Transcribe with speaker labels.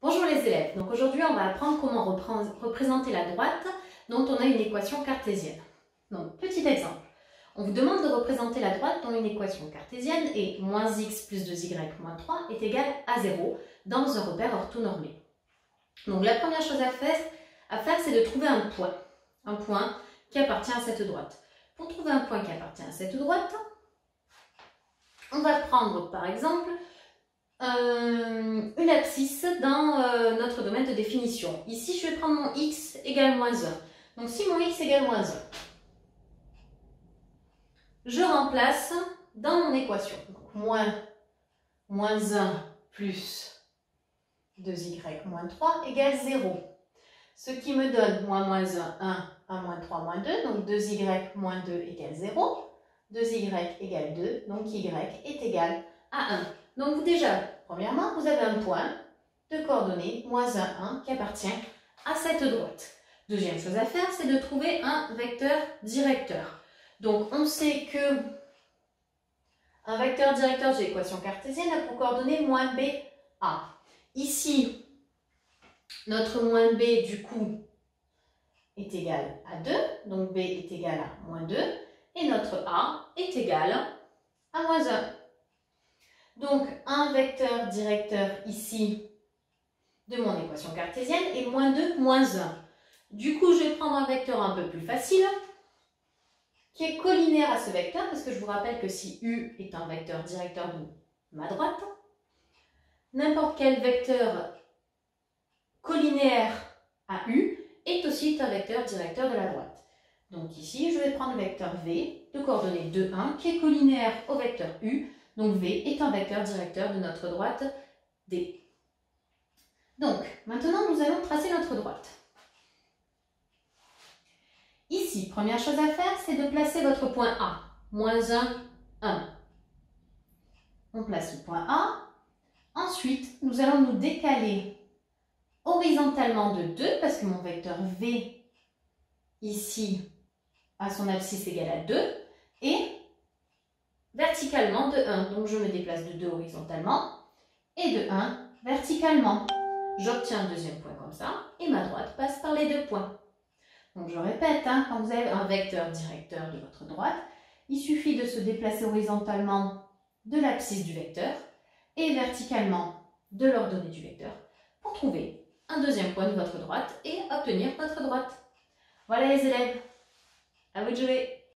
Speaker 1: Bonjour les élèves, donc aujourd'hui on va apprendre comment représenter la droite dont on a une équation cartésienne. Donc petit exemple, on vous demande de représenter la droite dont une équation cartésienne est moins x plus 2y moins 3 est égal à 0 dans un repère orthonormé. Donc la première chose à faire c'est de trouver un point qui appartient à cette droite. Pour trouver un point qui appartient à cette droite, on va prendre par exemple une abscisse dans notre domaine de définition. Ici, je vais prendre mon x égale moins 1. Donc, si mon x égale moins 1, je remplace dans mon équation. Donc, moins 1 plus 2y moins 3 égale 0. Ce qui me donne moins 1, moins 3, moins 2. Donc, 2y moins 2 égale 0. 2y égale 2. Donc, y est égal à 1. Donc déjà, premièrement, vous avez un point de coordonnées moins 1, 1 qui appartient à cette droite. Deuxième chose à faire, c'est de trouver un vecteur directeur. Donc on sait que un vecteur directeur de l'équation cartésienne a pour coordonnées moins b, a. Ici, notre moins b du coup est égal à 2, donc b est égal à moins 2, et notre a est égal à moins 1. Donc, un vecteur directeur ici de mon équation cartésienne est moins 2, moins 1. Du coup, je vais prendre un vecteur un peu plus facile, qui est collinaire à ce vecteur, parce que je vous rappelle que si U est un vecteur directeur de ma droite, n'importe quel vecteur collinaire à U est aussi un vecteur directeur de la droite. Donc ici, je vais prendre le vecteur V de coordonnées 2, 1, qui est collinaire au vecteur U. Donc V est un vecteur directeur de notre droite D. Donc, maintenant, nous allons tracer notre droite. Ici, première chose à faire, c'est de placer votre point A. Moins 1, 1. On place le point A. Ensuite, nous allons nous décaler horizontalement de 2, parce que mon vecteur V, ici, a son abscisse égale à 2. Et verticalement de 1. Donc je me déplace de 2 horizontalement et de 1 verticalement. J'obtiens un deuxième point comme ça et ma droite passe par les deux points. Donc je répète, quand vous avez un vecteur directeur de votre droite, il suffit de se déplacer horizontalement de l'abscisse du vecteur et verticalement de l'ordonnée du vecteur pour trouver un deuxième point de votre droite et obtenir votre droite. Voilà les élèves, à vous de jouer!